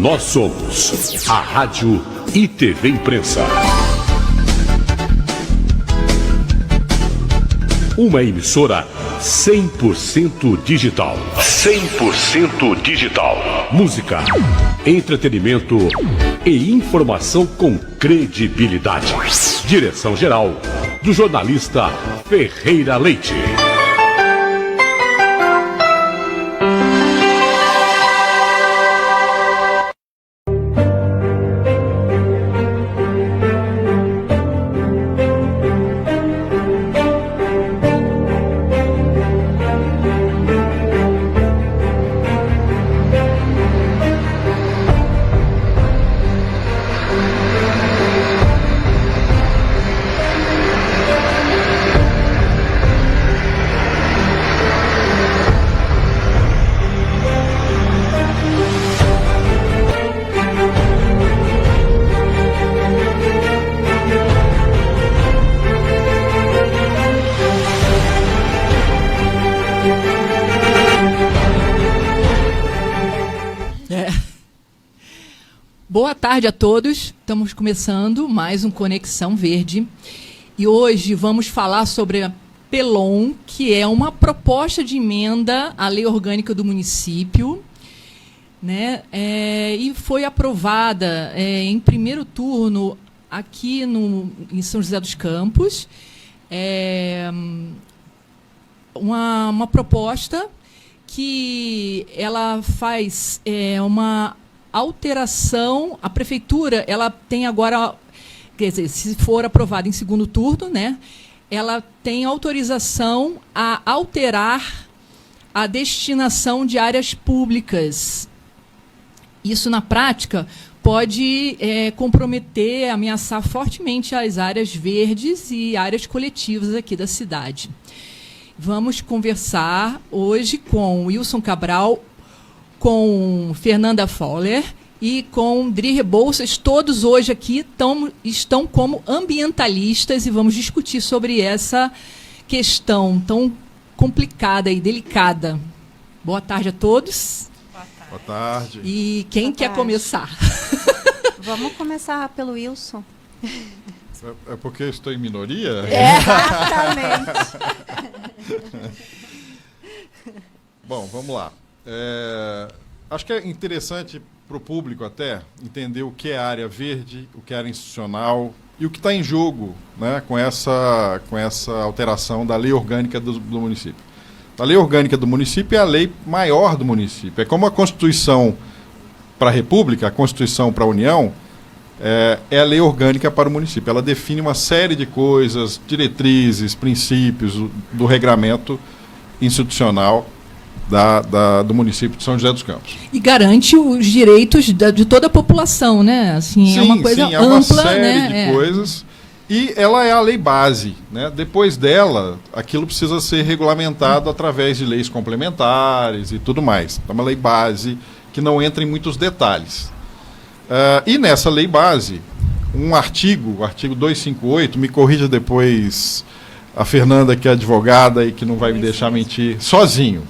Nós somos a Rádio e TV Imprensa. Uma emissora 100% digital. 100% digital. Música, entretenimento e informação com credibilidade. Direção-geral do jornalista Ferreira Leite. Boa tarde a todos, estamos começando mais um Conexão Verde e hoje vamos falar sobre a PELON, que é uma proposta de emenda à lei orgânica do município, né? E foi aprovada em primeiro turno aqui em São José dos Campos. Uma proposta que ela faz uma alteração. A prefeitura, ela tem agora, quer dizer, se for aprovada em segundo turno, né, ela tem autorização a alterar a destinação de áreas públicas. Isso, na prática, pode comprometer, ameaçar fortemente as áreas verdes e áreas coletivas aqui da cidade. Vamos conversar hoje com Wilson Cabral, com Fernanda Fowler e com Dri Rebouças. Todos hoje aqui estão como ambientalistas e vamos discutir sobre essa questão tão complicada e delicada. Boa tarde a todos. Boa tarde. E quem quer começar? Vamos começar pelo Wilson. É porque eu estou em minoria? Exatamente. Bom, vamos lá. Acho que é interessante para o público até entender o que é área verde, o que é área institucional e o que está em jogo, né, com essa alteração da lei orgânica do município. A lei orgânica do município é a lei maior do município. É como a Constituição para a República, a Constituição para a União, é a lei orgânica para o município. Ela define uma série de coisas, diretrizes, princípios do regramento institucional do município de São José dos Campos. E garante os direitos de toda a população, né? Assim, sim, é uma coisa sim, ampla, uma série né? de coisas. E ela é a lei base, né? Depois dela, aquilo precisa ser regulamentado através de leis complementares e tudo mais. É uma lei base que não entra em muitos detalhes. E nessa lei base, um artigo, o artigo 258, me corrija depois a Fernanda, que é advogada e que não vai me deixar mentir sozinho.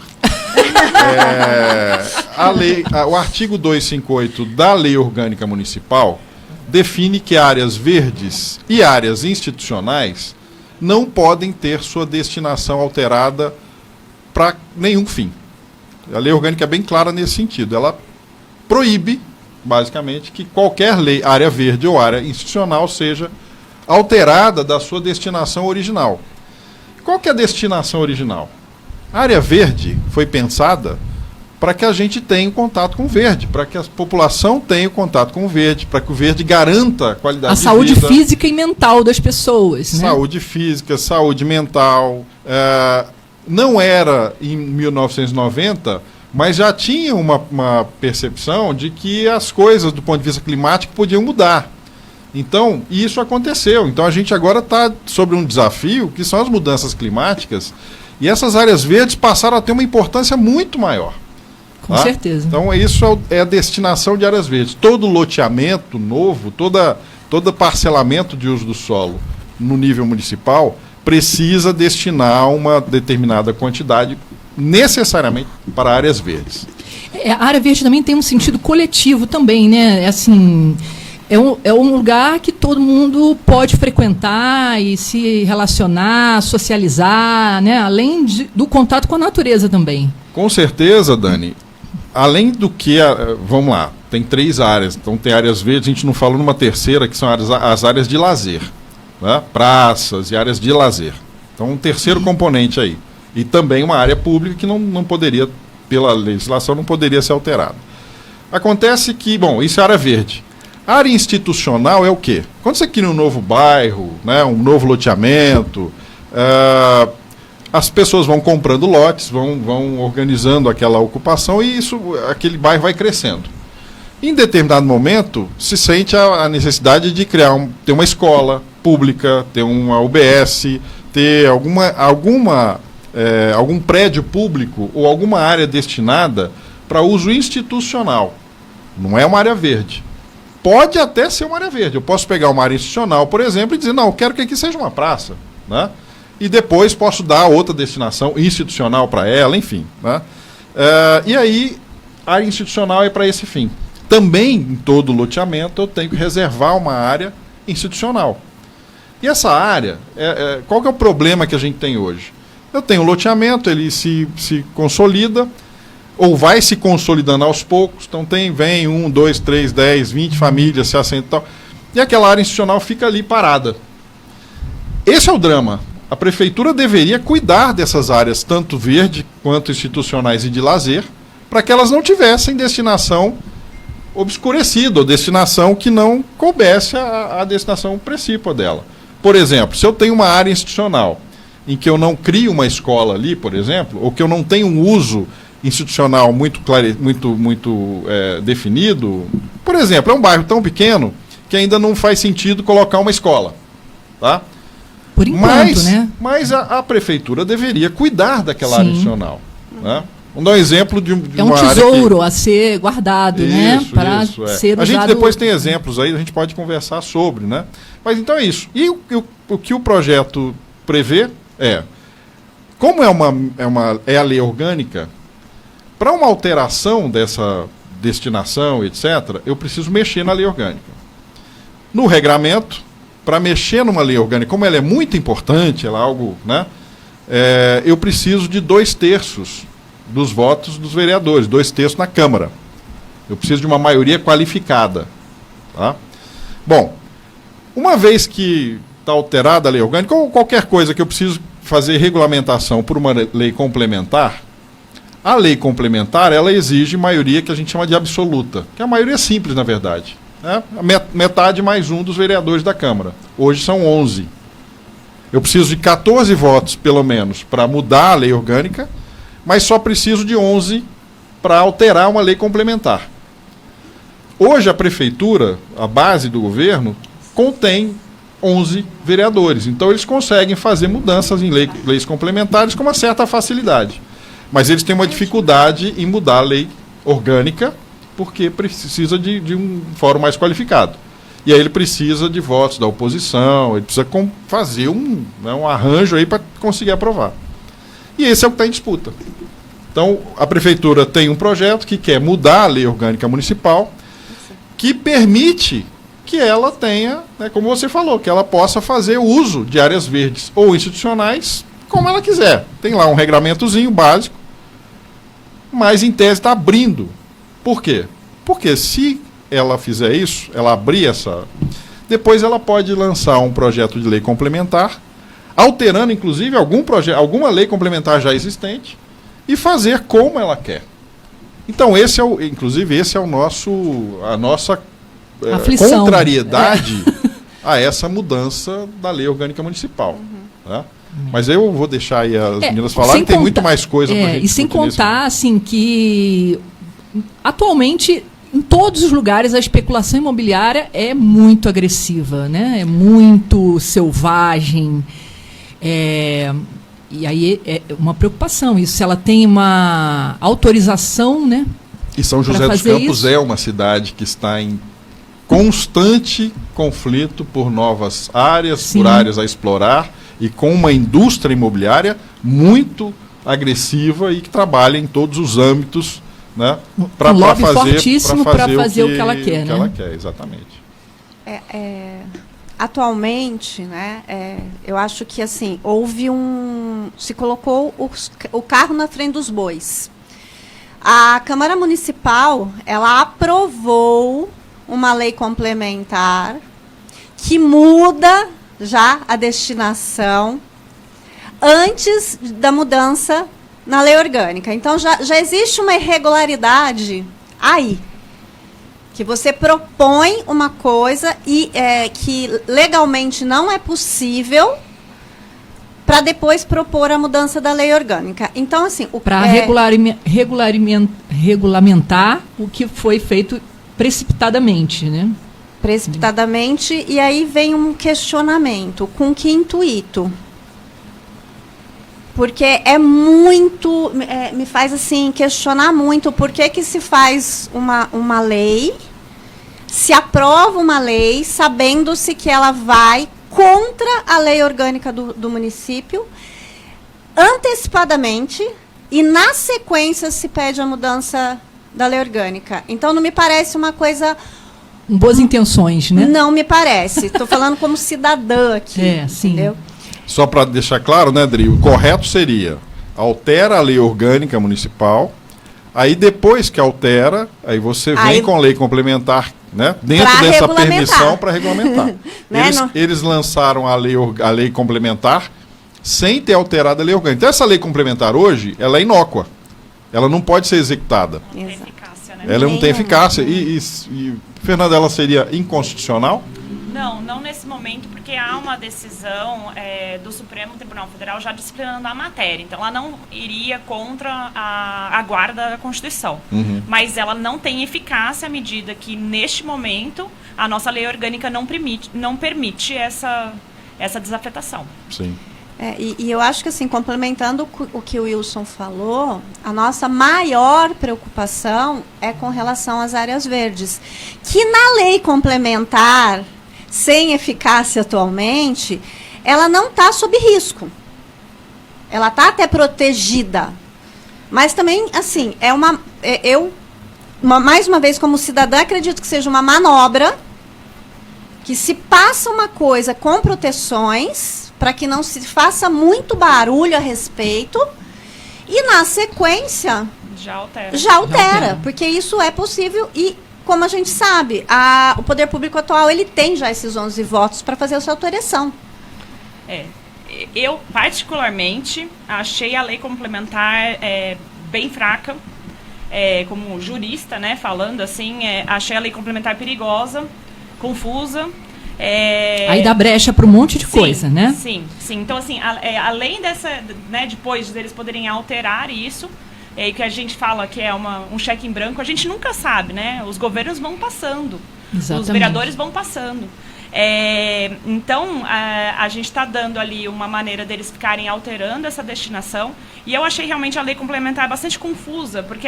O artigo 258 da Lei Orgânica Municipal define que áreas verdes e áreas institucionais não podem ter sua destinação alterada para nenhum fim. A Lei Orgânica é bem clara nesse sentido. Ela proíbe, basicamente, que qualquer lei, área verde ou área institucional, seja alterada da sua destinação original. Qual que é a destinação original? A área verde foi pensada para que a gente tenha contato com o verde, para que a população tenha contato com o verde, para que o verde garanta a qualidade de vida. A saúde física e mental das pessoas, né? Saúde física, saúde mental. Não era em 1990, mas já tinha uma percepção de que as coisas, do ponto de vista climático, podiam mudar. Então, isso aconteceu. Então, a gente agora está sobre um desafio, que são as mudanças climáticas, e essas áreas verdes passaram a ter uma importância muito maior. Com certeza. Então, isso é a destinação de áreas verdes. Todo loteamento novo, todo parcelamento de uso do solo no nível municipal precisa destinar uma determinada quantidade necessariamente para áreas verdes. A área verde também tem um sentido coletivo também, né? Assim, é um lugar que todo mundo pode frequentar e se relacionar, socializar, né? Além do contato com a natureza também. Com certeza, Dani. Além do que, vamos lá, tem 3 áreas. Então tem áreas verdes, a gente não falou numa terceira, que são as áreas de lazer, né? Praças e áreas de lazer. Então um terceiro componente aí. E também uma área pública que não poderia, pela legislação, não poderia ser alterada. Acontece que, bom, isso é área verde. A área institucional é o quê? Quando você cria um novo bairro, né, um novo loteamento, as pessoas vão comprando lotes, vão organizando aquela ocupação e aquele bairro vai crescendo. Em determinado momento, se sente a necessidade de ter uma escola pública, ter uma UBS, ter algum prédio público ou alguma área destinada para uso institucional. Não é uma área verde. Pode até ser uma área verde. Eu posso pegar uma área institucional, por exemplo, e dizer, não, eu quero que aqui seja uma praça, né? E depois posso dar outra destinação institucional para ela, enfim, né? E aí, a área institucional é para esse fim. Também, em todo loteamento, eu tenho que reservar uma área institucional. E essa área, qual que é o problema que a gente tem hoje? Eu tenho um loteamento, ele se consolida, ou vai se consolidando aos poucos, então vem 1, 2, 3, 10, 20 famílias se assentam e tal, e aquela área institucional fica ali parada. Esse é o drama. A prefeitura deveria cuidar dessas áreas, tanto verde quanto institucionais e de lazer, para que elas não tivessem destinação obscurecida, ou destinação que não coubesse a destinação principal dela. Por exemplo, se eu tenho uma área institucional em que eu não crio uma escola ali, por exemplo, ou que eu não tenho um uso institucional muito definido, por exemplo, é um bairro tão pequeno que ainda não faz sentido colocar uma escola, tá? Por enquanto, né? Mas a prefeitura deveria cuidar daquela área institucional, né? Vamos dar um exemplo de uma área tesouro a ser guardado, né? Para ser usado. A gente depois tem exemplos aí, a gente pode conversar sobre, né? Mas então é isso. E o que o projeto prevê como é a lei orgânica, para uma alteração dessa destinação, etc., eu preciso mexer na lei orgânica. No regramento, para mexer numa lei orgânica, como ela é muito importante, ela é algo, né? Eu preciso de 2/3 dos votos dos vereadores, 2/3 na Câmara. Eu preciso de uma maioria qualificada. Tá? Bom, uma vez que está alterada a lei orgânica, ou qualquer coisa que eu preciso fazer regulamentação por uma lei complementar, a lei complementar, ela exige maioria que a gente chama de absoluta, que é a maioria simples, na verdade. Né? Metade mais 1 dos vereadores da Câmara. Hoje são 11. Eu preciso de 14 votos, pelo menos, para mudar a lei orgânica, mas só preciso de 11 para alterar uma lei complementar. Hoje a prefeitura, a base do governo, contém 11 vereadores. Então eles conseguem fazer mudanças em leis complementares com uma certa facilidade. Mas eles têm uma dificuldade em mudar a lei orgânica, porque precisa de um fórum mais qualificado. E aí ele precisa de votos da oposição, ele precisa fazer um arranjo aí para conseguir aprovar. E esse é o que está em disputa. Então, a prefeitura tem um projeto que quer mudar a lei orgânica municipal, que permite que ela tenha, né, como você falou, que ela possa fazer uso de áreas verdes ou institucionais como ela quiser. Tem lá um regramentozinho básico, mas em tese está abrindo. Por quê? Porque se ela fizer isso, ela abrir essa... Depois ela pode lançar um projeto de lei complementar, alterando, inclusive, alguma lei complementar já existente, e fazer como ela quer. Então, esse é a nossa contrariedade a essa mudança da lei orgânica municipal. Tá? Mas eu vou deixar aí as meninas falarem, tem muito mais coisa para a gente discutir. E sem contar, assim, que atualmente, em todos os lugares, a especulação imobiliária é muito agressiva, né? É muito selvagem. E aí é uma preocupação isso, se ela tem uma autorização, né? E São José dos Campos é uma cidade que está em constante conflito por novas áreas, Sim. por áreas a explorar, e com uma indústria imobiliária muito agressiva e que trabalha em todos os âmbitos né? Um lobby fortíssimo para fazer o que ela quer, né? ela quer, exatamente. Atualmente, né, eu acho que assim, se colocou o carro na frente dos bois. A Câmara Municipal, ela aprovou uma lei complementar que muda já a destinação antes da mudança na lei orgânica. Então, já existe uma irregularidade aí, que você propõe uma coisa que legalmente não é possível para depois propor a mudança da lei orgânica. Então, assim... Para regulamentar o que foi feito precipitadamente, né? Precipitadamente, e aí vem um questionamento. Com que intuito? Porque me faz assim questionar muito por que se faz uma lei, se aprova uma lei, sabendo-se que ela vai contra a lei orgânica do município, antecipadamente, e na sequência se pede a mudança da lei orgânica. Então não me parece uma coisa... Boas intenções, né? Não me parece. Estou falando como cidadã aqui, sim. Entendeu? Só para deixar claro, né, Dri, o correto seria altera a lei orgânica municipal, aí depois que altera, aí você vem com lei complementar, né, dentro dessa permissão para regulamentar. Né? Eles lançaram a lei complementar sem ter alterado a lei orgânica. Então essa lei complementar hoje, ela é inócua. Ela não pode ser executada. Não tem eficácia, né? Ela não tem eficácia. E Fernanda, ela seria inconstitucional? Não nesse momento, porque há uma decisão do Supremo Tribunal Federal já disciplinando a matéria. Então, ela não iria contra a guarda da Constituição. Uhum. Mas ela não tem eficácia à medida que, neste momento, a nossa lei orgânica não permite essa desafetação. Sim. E eu acho que, assim, complementando o que o Wilson falou, a nossa maior preocupação é com relação às áreas verdes, que na lei complementar, sem eficácia atualmente, ela não está sob risco. Ela está até protegida. Mas também, assim, mais uma vez, como cidadã, acredito que seja uma manobra, que se passa uma coisa com proteções, para que não se faça muito barulho a respeito, e na sequência já altera, porque isso é possível e, como a gente sabe, o poder público atual ele tem já esses 11 votos para fazer essa alteração. Eu, particularmente, achei a lei complementar bem fraca, como jurista, né, falando assim, achei a lei complementar perigosa, confusa. Aí dá brecha para um monte de coisa, né? Sim. Então, assim, além dessa, né, depois deles poderem alterar isso, que a gente fala que é um cheque em branco, a gente nunca sabe, né? Os governos vão passando, Exatamente. Os vereadores vão passando. Então, a gente está dando ali uma maneira deles ficarem alterando essa destinação, e eu achei realmente a lei complementar bastante confusa, porque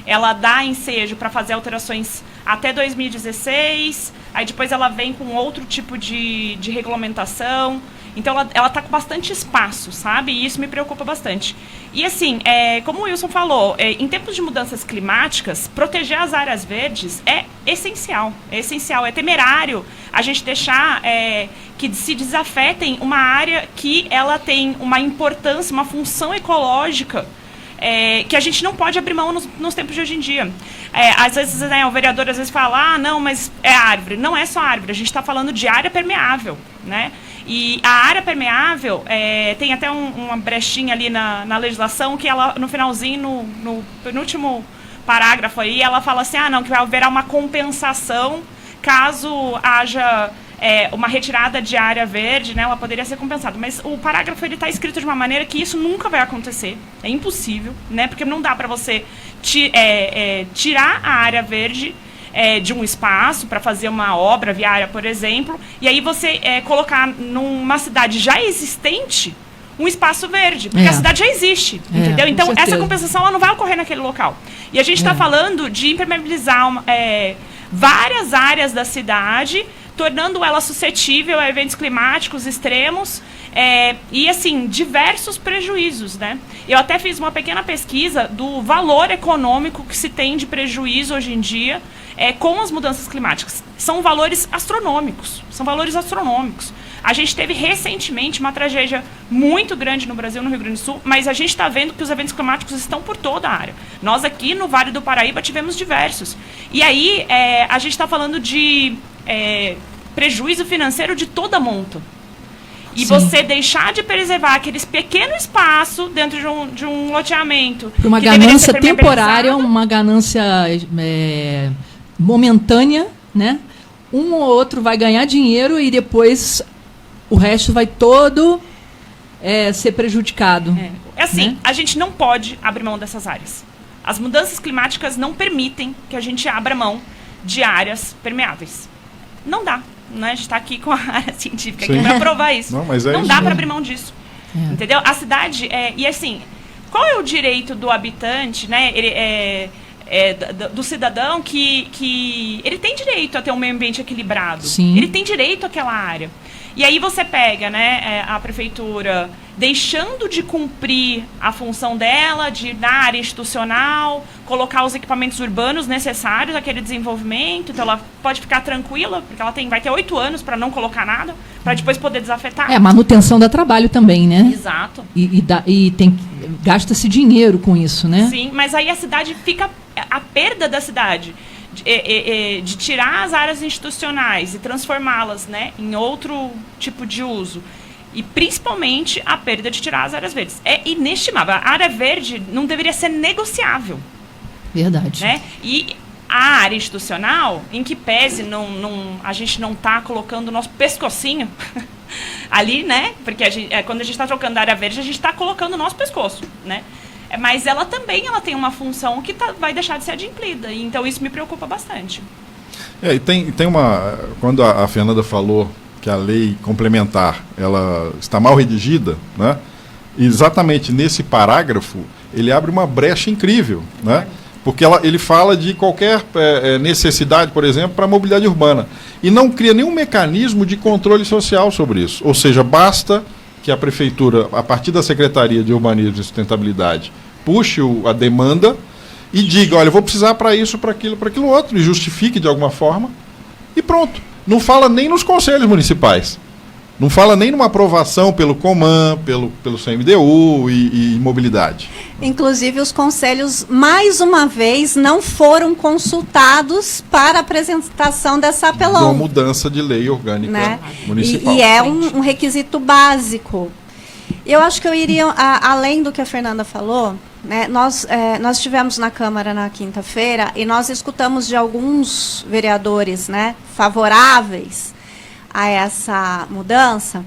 ela dá ensejo para fazer alterações até 2016, aí depois ela vem com outro tipo de regulamentação. Então, ela está com bastante espaço, sabe? E isso me preocupa bastante. E, assim, como o Wilson falou, em tempos de mudanças climáticas, proteger as áreas verdes é essencial. É temerário a gente deixar que se desafetem uma área que ela tem uma importância, uma função ecológica, que a gente não pode abrir mão nos tempos de hoje em dia. Às vezes, né, o vereador às vezes fala, não, mas é árvore. Não é só árvore, a gente está falando de área permeável, né? E a área permeável, tem até uma brechinha ali na legislação que ela, no finalzinho, no penúltimo parágrafo aí, ela fala assim, não, que haverá uma compensação caso haja uma retirada de área verde, né, ela poderia ser compensada. Mas o parágrafo está escrito de uma maneira que isso nunca vai acontecer. É impossível, né, porque não dá para você tirar a área verde de um espaço para fazer uma obra viária, por exemplo, e aí você colocar numa cidade já existente um espaço verde, porque a cidade já existe, entendeu? Então, essa compensação ela não vai ocorrer naquele local. E a gente está falando de impermeabilizar várias áreas da cidade, tornando ela suscetível a eventos climáticos extremos, E, assim, diversos prejuízos, né? Eu até fiz uma pequena pesquisa do valor econômico que se tem de prejuízo hoje em dia com as mudanças climáticas. São valores astronômicos. A gente teve recentemente uma tragédia muito grande no Brasil, no Rio Grande do Sul, mas a gente está vendo que os eventos climáticos estão por toda a área. Nós aqui no Vale do Paraíba tivemos diversos. E aí a gente está falando de prejuízo financeiro de toda a monta. E Sim. você deixar de preservar aqueles pequeno espaço dentro de um loteamento. Por uma que deveria ganância ser temporária, permeabilizado. uma ganância momentânea, né? Um ou outro vai ganhar dinheiro e depois o resto vai todo ser prejudicado. Assim, né? a gente não pode abrir mão dessas áreas. As mudanças climáticas não permitem que a gente abra mão de áreas permeáveis. Não dá. Né? A gente está aqui com a área científica aqui para provar isso. Não, mas é não isso dá mesmo. para abrir mão disso. Entendeu? A cidade... E assim, qual é o direito do habitante, né? Do cidadão que ele tem direito a ter um meio ambiente equilibrado. Sim. Ele tem direito àquela área. E aí você pega, né, a prefeitura deixando de cumprir a função dela, na área institucional, colocar os equipamentos urbanos necessários àquele desenvolvimento. Então ela pode ficar tranquila, porque ela vai ter 8 anos para não colocar nada, para depois poder desafetar. Manutenção dá trabalho também, né? Exato. E gasta-se dinheiro com isso, né? Sim, mas aí a cidade fica... A perda da cidade de tirar as áreas institucionais e transformá-las, né, em outro tipo de uso. E principalmente a perda de tirar as áreas verdes. É inestimável. A área verde não deveria ser negociável. Verdade. Né? E a área institucional, em que pese a gente não está colocando o nosso pescocinho ali, né? Porque quando a gente está trocando a área verde, a gente está colocando o nosso pescoço, né? Mas ela também tem uma função que vai deixar de ser adimplida. E então isso me preocupa bastante. E tem uma... Quando a Fernanda falou que a lei complementar ela está mal redigida, né? Exatamente nesse parágrafo, ele abre uma brecha incrível, né? Porque ele fala de qualquer necessidade, por exemplo, para a mobilidade urbana. E não cria nenhum mecanismo de controle social sobre isso. Ou seja, basta que a prefeitura, a partir da Secretaria de Urbanismo e Sustentabilidade, puxe a demanda e diga, olha, eu vou precisar para isso, para aquilo outro, e justifique de alguma forma, e pronto. Não fala nem nos conselhos municipais. Não fala nem numa aprovação pelo Coman, pelo CMDU e mobilidade. Inclusive, os conselhos, mais uma vez, não foram consultados para a apresentação dessa apelão. Uma mudança de lei orgânica, né? Municipal. E é um requisito básico. Eu acho que eu iria, além do que a Fernanda falou, né, nós estivemos na Câmara na quinta-feira e nós escutamos de alguns vereadores, né, favoráveis a essa mudança,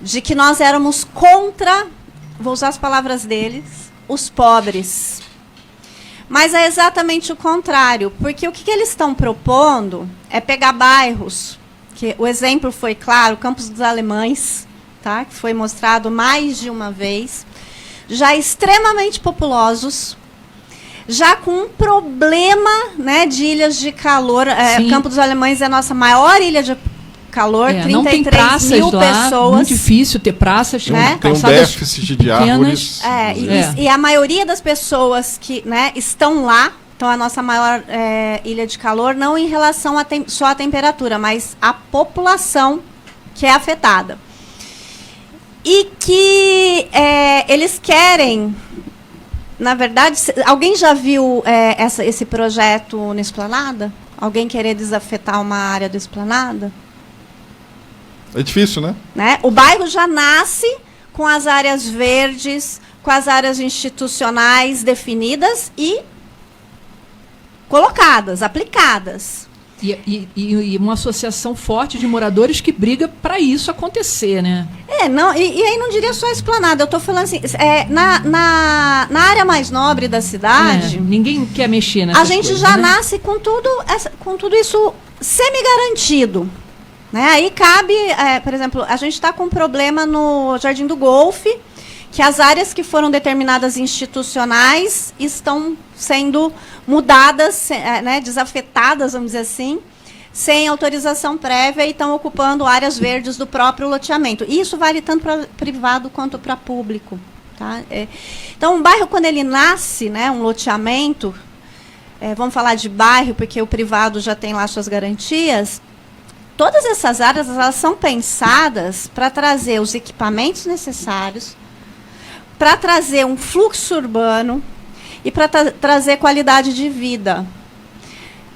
de que nós éramos contra, vou usar as palavras deles, os pobres. Mas é exatamente o contrário, porque o que eles estão propondo é pegar bairros, que o exemplo foi claro, o Campos dos Alemães, tá, que foi mostrado mais de uma vez, já extremamente populosos, já com um problema, né, de ilhas de calor. Campos dos Alemães é a nossa maior ilha de calor, 33 não tem praças mil lá, pessoas. Muito difícil ter praças, né? Tem um déficit de árvores. E a maioria das pessoas que, né, estão lá, então a nossa maior ilha de calor, não em relação só à temperatura, mas à população que é afetada. E que eles querem, na verdade, alguém já viu esse projeto na Esplanada? Alguém querer desafetar uma área da Esplanada? É difícil, né? O bairro já nasce com as áreas verdes, com as áreas institucionais definidas e colocadas, aplicadas. E uma associação forte de moradores que briga para isso acontecer, né? E aí não diria só a Esplanada, eu estou falando assim, na área mais nobre da cidade... ninguém quer mexer nessas A gente coisas, já né? nasce com tudo isso semi-garantido. Né? Aí cabe, por exemplo, a gente está com um problema no Jardim do Golfe, que as áreas que foram determinadas institucionais estão sendo mudadas, né, desafetadas, vamos dizer assim, sem autorização prévia e estão ocupando áreas verdes do próprio loteamento. Isso vale tanto para privado quanto para público. Tá? Então, um bairro, quando ele nasce, né, um loteamento, vamos falar de bairro, porque o privado já tem lá suas garantias, todas essas áreas elas são pensadas para trazer os equipamentos necessários, para trazer um fluxo urbano e para trazer qualidade de vida.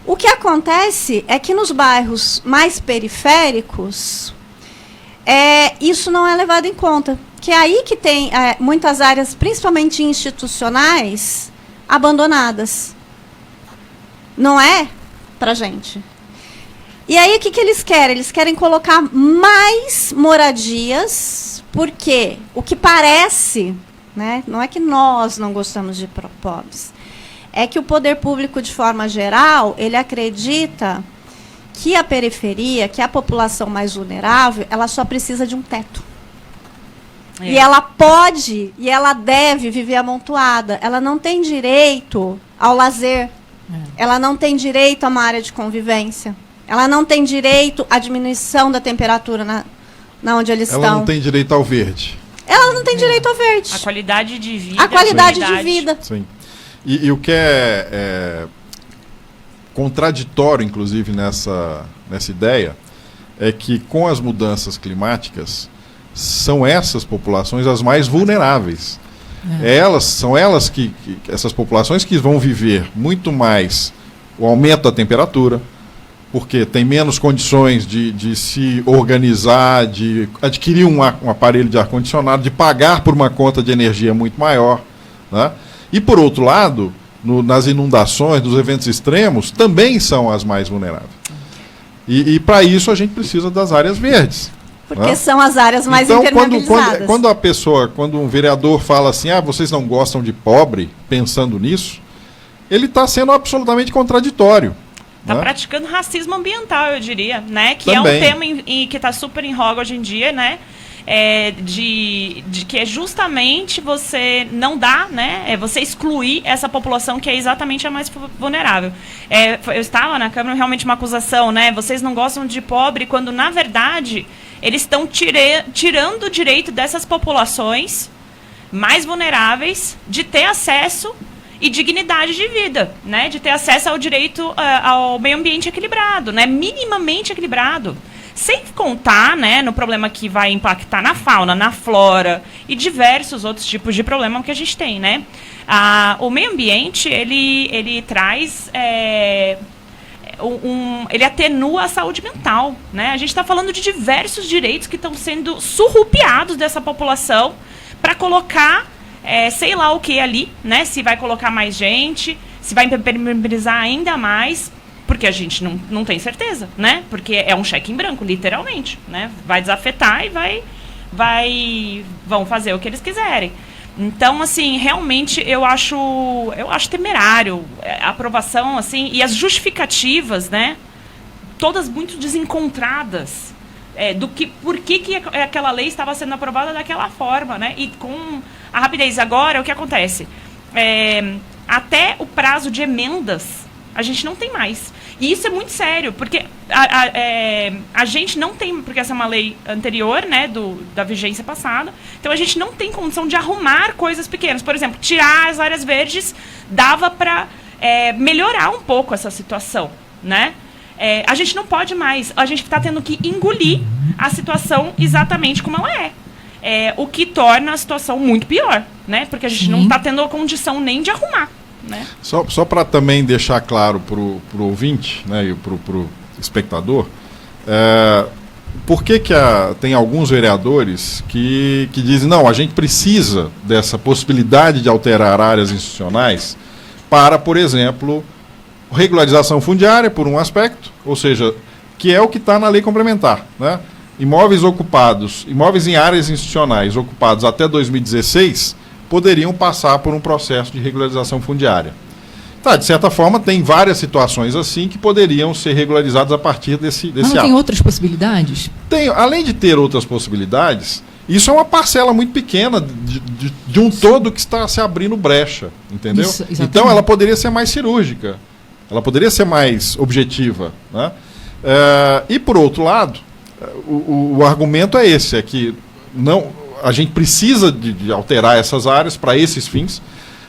O que acontece é que nos bairros mais periféricos, isso não é levado em conta. Que é aí que tem muitas áreas, principalmente institucionais, abandonadas. Não é para gente. E aí o que eles querem? Eles querem colocar mais moradias, porque o que parece, né, não é que nós não gostamos de pobres, é que o poder público, de forma geral, ele acredita que a periferia, que a população mais vulnerável, ela só precisa de um teto. E ela pode e ela deve viver amontoada. Ela não tem direito ao lazer. Ela não tem direito a uma área de convivência. Ela não tem direito à diminuição da temperatura na onde eles estão. Ela não tem direito ao verde. Ela não tem direito ao verde. A qualidade de vida. A qualidade de vida. Sim. E o que é contraditório, inclusive, nessa ideia, é que com as mudanças climáticas, são essas populações as mais vulneráveis. São elas essas populações que vão viver muito mais o aumento da temperatura, porque tem menos condições de se organizar, de adquirir um aparelho de ar-condicionado, de pagar por uma conta de energia muito maior, né? E, por outro lado, nas inundações, nos eventos extremos, também são as mais vulneráveis. E para isso, a gente precisa das áreas verdes. Porque né? são as áreas mais impermeabilizadas. Quando um vereador fala assim, vocês não gostam de pobre, pensando nisso, ele está sendo absolutamente contraditório. Está né? praticando racismo ambiental, eu diria, né? Que Também. é um tema que está super em voga hoje em dia, né? De que é justamente você não dar, né? Você excluir essa população que é exatamente a mais vulnerável. Eu estava na Câmara, realmente uma acusação, né? Vocês não gostam de pobre, quando na verdade eles estão tirando o direito dessas populações mais vulneráveis de ter acesso e dignidade de vida, né? De ter acesso ao direito ao meio ambiente equilibrado, né? Minimamente equilibrado. Sem contar, né, no problema que vai impactar na fauna, na flora e diversos outros tipos de problema que a gente tem, né? O meio ambiente, ele traz... ele atenua a saúde mental, né? A gente está falando de diversos direitos que estão sendo surrupiados dessa população para colocar, sei lá o que ali, né? Se vai colocar mais gente, se vai impermeabilizar ainda mais, porque a gente não tem certeza, né? Porque é um cheque em branco, literalmente, né? Vai desafetar e vão fazer o que eles quiserem. Então, assim, realmente eu acho temerário a aprovação, assim, e as justificativas, né? Todas muito desencontradas por que aquela lei estava sendo aprovada daquela forma, né? E com a rapidez agora, o que acontece? Até o prazo de emendas a gente não tem mais. E isso é muito sério, porque a gente não tem, porque essa é uma lei anterior, né, da vigência passada, então a gente não tem condição de arrumar coisas pequenas. Por exemplo, tirar as áreas verdes dava para melhorar um pouco essa situação, né? A gente não pode mais, a gente está tendo que engolir a situação exatamente como ela é. O que torna a situação muito pior, né? Porque a gente não está tendo a condição nem de arrumar. Né? Só para também deixar claro para o ouvinte, né, e para o espectador, por que tem alguns vereadores que dizem, não, a gente precisa dessa possibilidade de alterar áreas institucionais para, por exemplo, regularização fundiária, por um aspecto, ou seja, que é o que está na lei complementar, né? Imóveis em áreas institucionais ocupados até 2016 poderiam passar por um processo de regularização fundiária. Tá, de certa forma, tem várias situações assim que poderiam ser regularizadas a partir desse Mas não ato. tem outras possibilidades? Além de ter outras possibilidades, isso é uma parcela muito pequena de um todo que está se abrindo brecha, entendeu? Então ela poderia ser mais cirúrgica, ela poderia ser mais objetiva, né? E por outro lado, o argumento é esse, é que a gente precisa de alterar essas áreas para esses fins,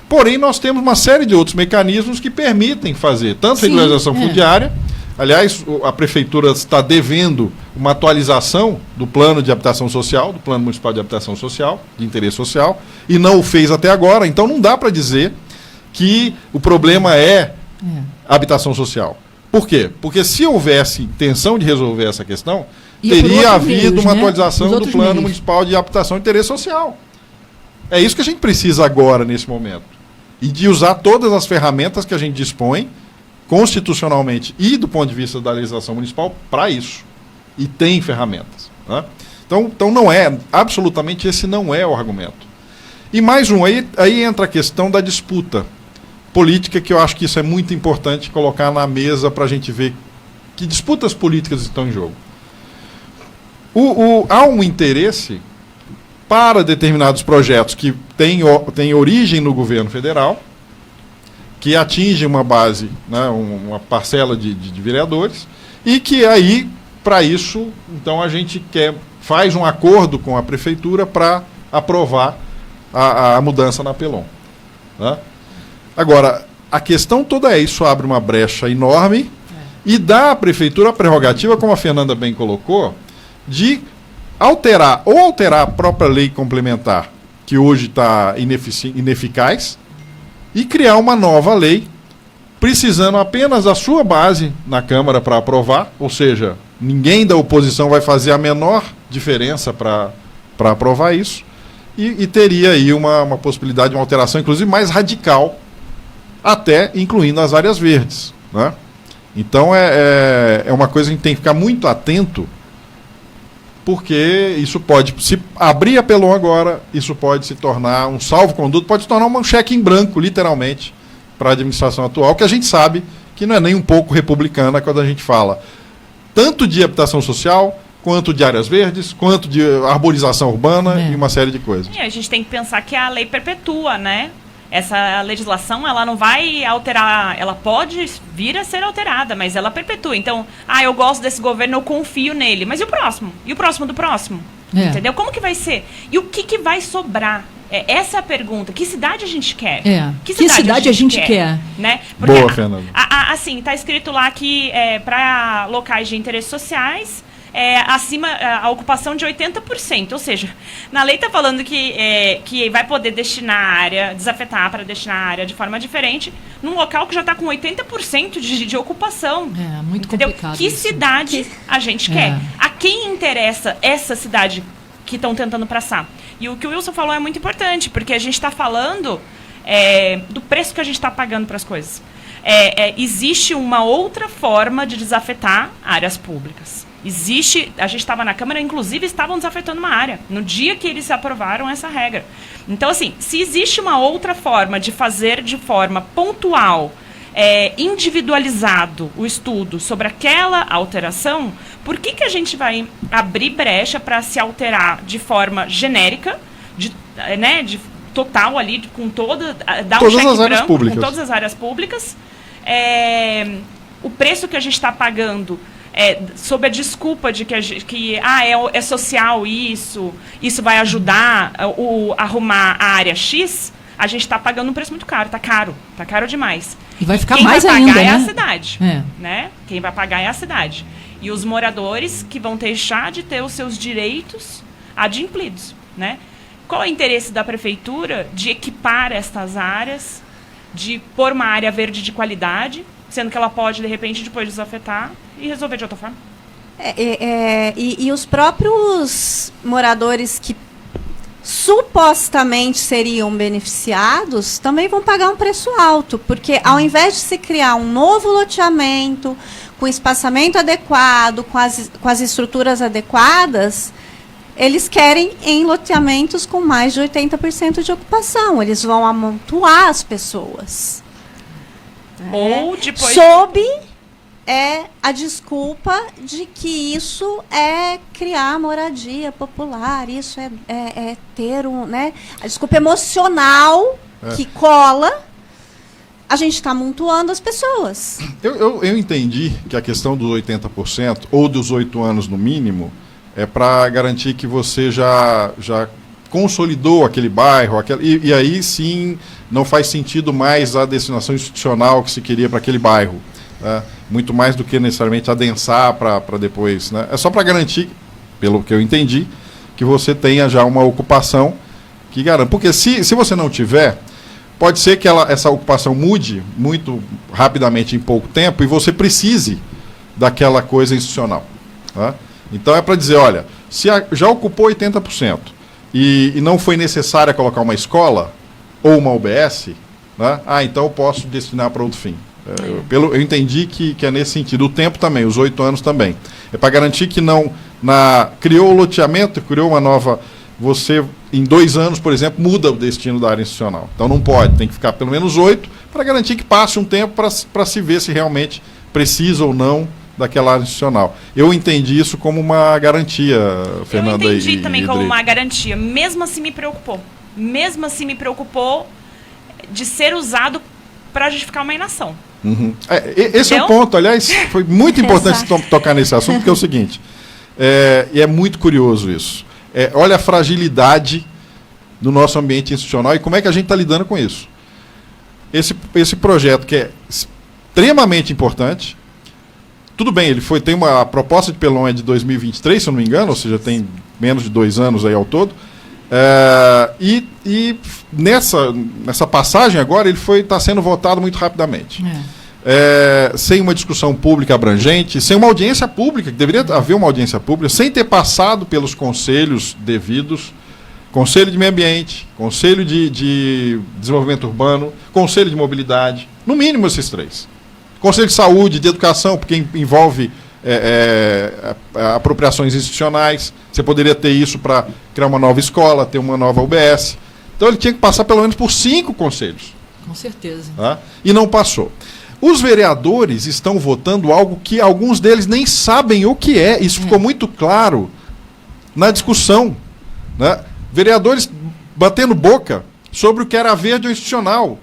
porém nós temos uma série de outros mecanismos que permitem fazer tanto regularização fundiária. Aliás, a Prefeitura está devendo uma atualização do plano de habitação social, do plano municipal de habitação social, de interesse social, e não o fez até agora. Então não dá para dizer que o problema é habitação social. Por quê? Porque se houvesse intenção de resolver essa questão, teria havido uma atualização do plano municipal de habitação de interesse social. É isso que a gente precisa agora, nesse momento. E de usar todas as ferramentas que a gente dispõe, constitucionalmente e do ponto de vista da legislação municipal, para isso. E tem ferramentas. Né? Então não é, absolutamente esse não é o argumento. E mais um, aí entra a questão da disputa política, que eu acho que isso é muito importante colocar na mesa para a gente ver que disputas políticas estão em jogo. Há um interesse para determinados projetos que têm origem no governo federal, que atingem uma base, né, uma parcela de vereadores, e que aí, para isso, então a gente faz um acordo com a Prefeitura para aprovar a mudança na Pelon. Né? Agora, a questão toda isso abre uma brecha enorme e dá à Prefeitura a prerrogativa, como a Fernanda bem colocou, de alterar a própria lei complementar, que hoje está ineficaz, e criar uma nova lei, precisando apenas da sua base na Câmara para aprovar, ou seja, ninguém da oposição vai fazer a menor diferença para aprovar isso, e teria aí uma possibilidade de uma alteração, inclusive mais radical, até incluindo as áreas verdes. Né? Então é uma coisa que a gente tem que ficar muito atento, porque isso pode, se abrir a Pelon agora, isso pode se tornar um salvo-conduto, pode se tornar um cheque em branco, literalmente, para a administração atual, que a gente sabe que não é nem um pouco republicana quando a gente fala tanto de habitação social, quanto de áreas verdes, quanto de arborização urbana e uma série de coisas. A gente tem que pensar que a lei perpetua, né? Essa legislação, ela não vai alterar, ela pode vir a ser alterada, mas ela perpetua. Então, eu gosto desse governo, eu confio nele. Mas e o próximo? E o próximo do próximo? Entendeu? Como que vai ser? E o que vai sobrar? Essa é a pergunta. Que cidade a gente quer? Que cidade a gente quer? Né? Porque, boa, Fernanda. Assim, está escrito lá que para locais de interesses sociais, acima a ocupação de 80%, ou seja, na lei está falando que vai poder destinar a área, desafetar para destinar a área de forma diferente, num local que já está com 80% de ocupação. Muito entendeu? complicado. Que cidade a gente quer? A quem interessa essa cidade que estão tentando passar? E o que o Wilson falou é muito importante, porque a gente está falando do preço que a gente está pagando para as coisas. Existe uma outra forma de desafetar áreas públicas. A gente estava na Câmara, inclusive estavam desafetando uma área, no dia que eles aprovaram essa regra. Então, assim, se existe uma outra forma de fazer de forma pontual, individualizado o estudo sobre aquela alteração, por que a gente vai abrir brecha para se alterar de forma genérica, de total ali, com dar um cheque branco com todas as áreas públicas, o preço que a gente está pagando, sob a desculpa de que é social isso vai ajudar arrumar a área X, a gente está pagando um preço muito caro, tá caro demais. E vai ficar quem mais vai ainda, pagar né? É a cidade, né? Quem vai pagar é a cidade. E os moradores que vão deixar de ter os seus direitos adimplidos, né? Qual é o interesse da Prefeitura de equipar estas áreas, de pôr uma área verde de qualidade, sendo que ela pode, de repente, depois desafetar e resolver de outra forma? E os próprios moradores que supostamente seriam beneficiados também vão pagar um preço alto, porque ao invés de se criar um novo loteamento com espaçamento adequado, com as estruturas adequadas, eles querem em loteamentos com mais de 80% de ocupação. Eles vão amontoar as pessoas. Ou depois... Sob a desculpa de que isso é criar moradia popular, isso é ter a desculpa emocional que cola, a gente está amontoando as pessoas. Eu entendi que a questão dos 80% ou dos 8 anos no mínimo é para garantir que você já consolidou aquele bairro, e aí sim não faz sentido mais a destinação institucional que se queria para aquele bairro. Né? Muito mais do que necessariamente adensar para depois. Né? É só para garantir, pelo que eu entendi, que você tenha já uma ocupação que garanta. Porque se você não tiver, pode ser que essa ocupação mude muito rapidamente em pouco tempo e você precise daquela coisa institucional. Tá? Então é para dizer, olha, se já ocupou 80% e não foi necessário colocar uma escola ou uma UBS, né? Então eu posso destinar para outro fim. Eu entendi que é nesse sentido. O tempo também, os 8 anos também. É para garantir que não... criou o loteamento, criou uma nova... Você, em 2 anos, por exemplo, muda o destino da área institucional. Então não pode, tem que ficar pelo menos 8 para garantir que passe um tempo para se ver se realmente precisa ou não daquela área institucional. Eu entendi isso como uma garantia, Fernanda. Eu entendi também como uma garantia. Mesmo assim me preocupou. Mesmo assim me preocupou de ser usado para justificar uma inação. Uhum. Esse é o ponto. Aliás, foi muito importante tocar nesse assunto, porque é o seguinte, e é muito curioso isso. Olha a fragilidade do nosso ambiente institucional e como é que a gente está lidando com isso. Esse projeto que é extremamente importante, tudo bem, tem a proposta de Pelon é de 2023, se eu não me engano, ou seja, tem menos de 2 anos aí ao todo, e nessa passagem agora ele está sendo votado muito rapidamente. Sem uma discussão pública abrangente, sem uma audiência pública, que deveria haver uma audiência pública, sem ter passado pelos conselhos devidos, Conselho de Meio Ambiente, Conselho de Desenvolvimento Urbano, Conselho de Mobilidade, no mínimo esses 3. Conselho de Saúde, de Educação, porque envolve apropriações institucionais, você poderia ter isso para criar uma nova escola, ter uma nova UBS. Então ele tinha que passar pelo menos por 5 conselhos. Com certeza. Tá? E não passou. Os vereadores estão votando algo que alguns deles nem sabem o que é. Isso ficou muito claro na discussão. Né? Vereadores batendo boca sobre o que era verde ou institucional.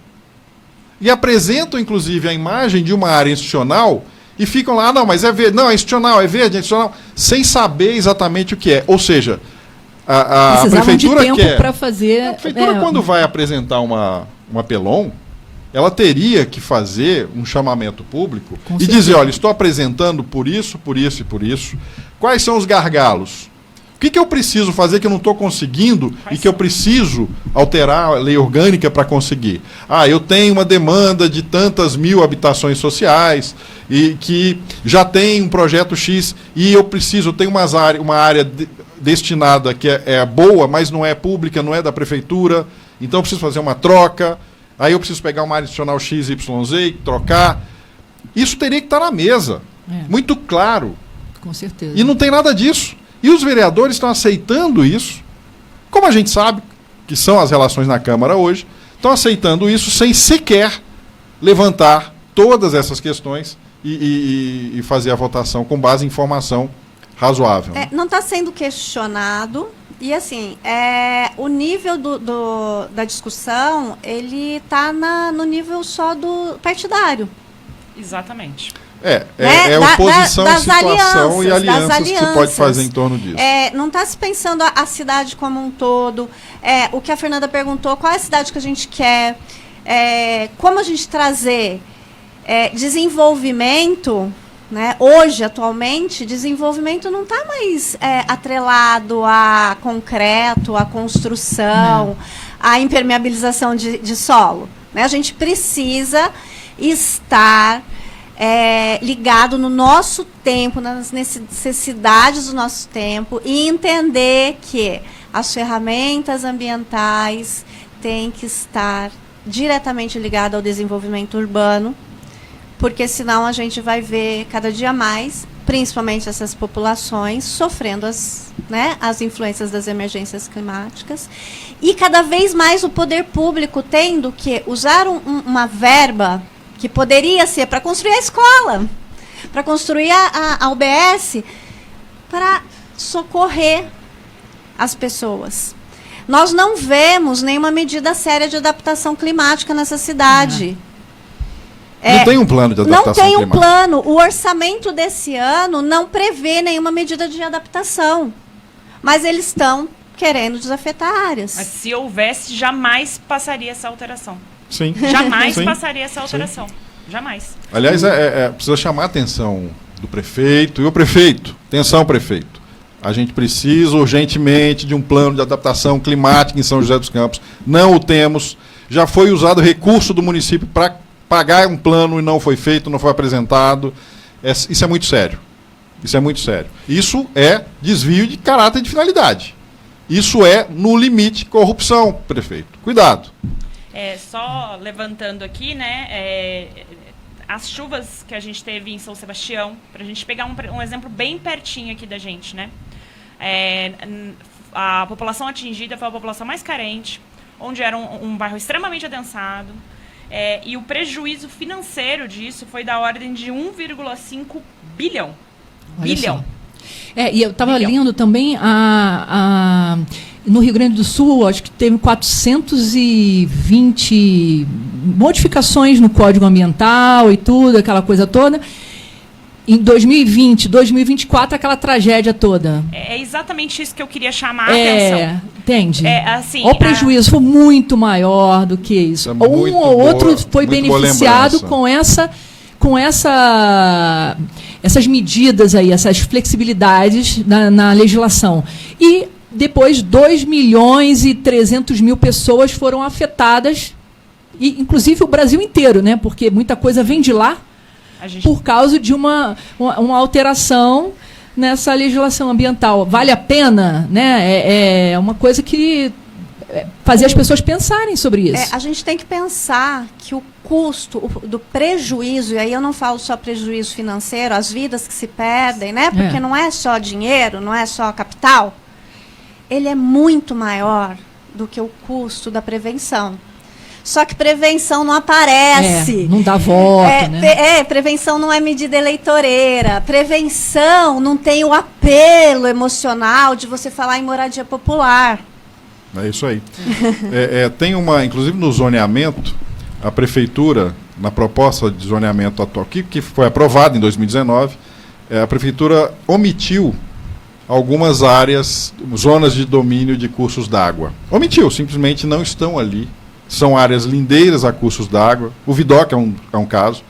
E apresentam, inclusive, a imagem de uma área institucional e ficam lá, não, mas é verde, não, é institucional, é verde, é institucional, sem saber exatamente o que é. Ou seja, a prefeitura de tempo para fazer... A prefeitura, quando vai apresentar uma Pelon, ela teria que fazer um chamamento público e dizer, olha, estou apresentando por isso, por isso e por isso. Quais são os gargalos? O que eu preciso fazer que eu não estou conseguindo e que eu preciso alterar a lei orgânica para conseguir? Eu tenho uma demanda de tantas mil habitações sociais e que já tem um projeto X e eu tenho uma área destinada que é boa, mas não é pública, não é da prefeitura, então eu preciso fazer uma troca, aí eu preciso pegar uma área adicional XYZ e trocar. Isso teria que estar na mesa, muito claro. Com certeza. E não tem nada disso. E os vereadores estão aceitando isso, como a gente sabe, que são as relações na Câmara hoje, estão aceitando isso sem sequer levantar todas essas questões e fazer a votação com base em informação razoável. Não está sendo questionado, e assim, o nível da discussão, ele está no nível só do partidário. Exatamente. Oposição, situação e alianças que se pode fazer em torno disso. Não está se pensando a cidade como um todo. O que a Fernanda perguntou, qual é a cidade que a gente quer, como a gente trazer desenvolvimento, né? Hoje, atualmente, desenvolvimento não está mais atrelado a concreto, a construção, a impermeabilização de solo. Né? A gente precisa estar ligado no nosso tempo, nas necessidades do nosso tempo e entender que as ferramentas ambientais têm que estar diretamente ligadas ao desenvolvimento urbano, porque senão a gente vai ver cada dia mais, principalmente essas populações, sofrendo as influências das emergências climáticas e cada vez mais o poder público tendo que usar uma verba que poderia ser para construir a escola, para construir a UBS, para socorrer as pessoas. Nós não vemos nenhuma medida séria de adaptação climática nessa cidade. Não tem um plano de adaptação Não tem um climática. plano. O orçamento desse ano não prevê nenhuma medida de adaptação. Mas eles estão querendo desafetar áreas. Mas se houvesse, jamais passaria essa alteração. Sim. Jamais Sim. passaria essa alteração. Jamais. Aliás, precisa chamar a atenção do prefeito. E o prefeito, atenção, prefeito. A gente precisa urgentemente de um plano de adaptação climática em São José dos Campos. Não o temos. Já foi usado recurso do município para pagar um plano e não foi feito, não foi apresentado. Isso é muito sério. Isso é muito sério. Isso é desvio de caráter de finalidade. Isso é, no limite, corrupção, prefeito. Cuidado. Só levantando aqui, né, as chuvas que a gente teve em São Sebastião, para a gente pegar um exemplo bem pertinho aqui da gente, né? A população atingida foi a população mais carente, onde era um bairro extremamente adensado, e o prejuízo financeiro disso foi da ordem de 1,5 bilhão. Olha Bilhão. só. E eu estava lendo também no Rio Grande do Sul, acho que teve 420 modificações no Código Ambiental e tudo, aquela coisa toda. Em 2020, 2024, aquela tragédia toda. É exatamente isso que eu queria chamar a atenção. Entende? Assim, o prejuízo foi muito maior do que isso. Isso é Um muito ou outro boa, foi muito boa beneficiado lembrança. com essas medidas aí, essas flexibilidades na legislação. E depois 2.300.000 pessoas foram afetadas, e inclusive o Brasil inteiro, né? Porque muita coisa vem de lá por causa de uma alteração nessa legislação ambiental. Vale a pena? Né? É uma coisa que fazer as pessoas pensarem sobre isso. A gente tem que pensar que o custo do prejuízo, e aí eu não falo só prejuízo financeiro, as vidas que se perdem, né? Porque não é só dinheiro, não é só capital. Ele é muito maior do que o custo da prevenção. Só que prevenção não aparece. Não dá voto, né? Prevenção não é medida eleitoreira. Prevenção não tem o apelo emocional de você falar em moradia popular. É isso aí. Tem inclusive no zoneamento, a prefeitura, na proposta de zoneamento atual, que foi aprovada em 2019, a prefeitura omitiu algumas áreas, zonas de domínio de cursos d'água. Omitiu, simplesmente não estão ali. São áreas lindeiras a cursos d'água. O Vidoc é um caso.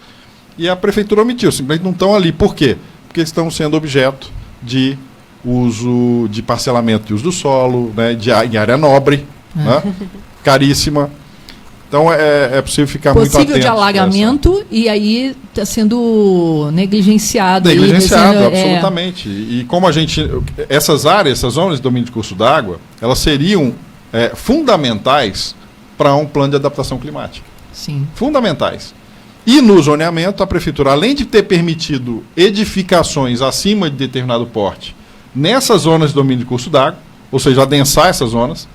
E a prefeitura omitiu, simplesmente não estão ali. Por quê? Porque estão sendo objeto de uso de parcelamento de uso do solo, né, em área nobre, né, caríssima. Então é possível ficar muito atento. Possível de alagamento e aí está sendo negligenciado. Negligenciado, absolutamente. E como essas áreas, essas zonas de domínio de curso d'água, elas seriam fundamentais para um plano de adaptação climática. Sim. Fundamentais. E no zoneamento, a prefeitura, além de ter permitido edificações acima de determinado porte nessas zonas de domínio de curso d'água, ou seja, adensar essas zonas,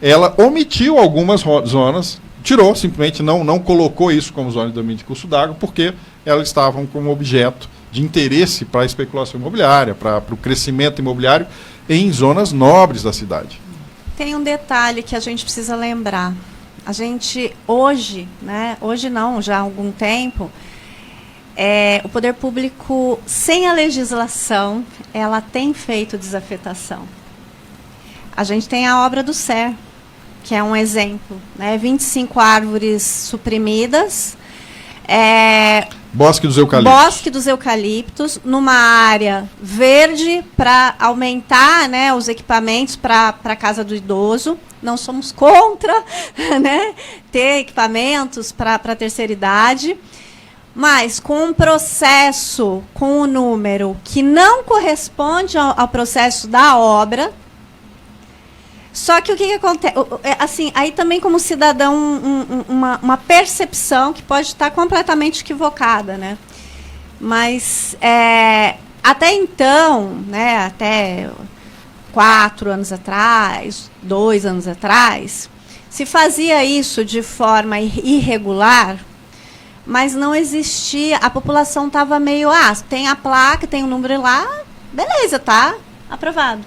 ela omitiu algumas zonas, tirou, simplesmente não colocou isso como zona de domínio de curso d'água, porque elas estavam como objeto de interesse para a especulação imobiliária, para o crescimento imobiliário em zonas nobres da cidade. Tem um detalhe que a gente precisa lembrar. A gente hoje, né, hoje não, já há algum tempo, o poder público, sem a legislação, ela tem feito desafetação. A gente tem a obra do SER, que é um exemplo, né, 25 árvores suprimidas. Bosque dos Eucaliptos. Bosque dos Eucaliptos, numa área verde para aumentar, né, os equipamentos para a casa do idoso. Não somos contra, né, ter equipamentos para a terceira idade, mas com um processo, com um número que não corresponde ao processo da obra. Só que o que acontece? Assim, aí também como cidadão, uma percepção que pode estar completamente equivocada, né? Mas até então, né, até 4 anos atrás, 2 anos atrás, se fazia isso de forma irregular, mas não existia, a população estava meio, tem a placa, tem o número lá, beleza, tá aprovado.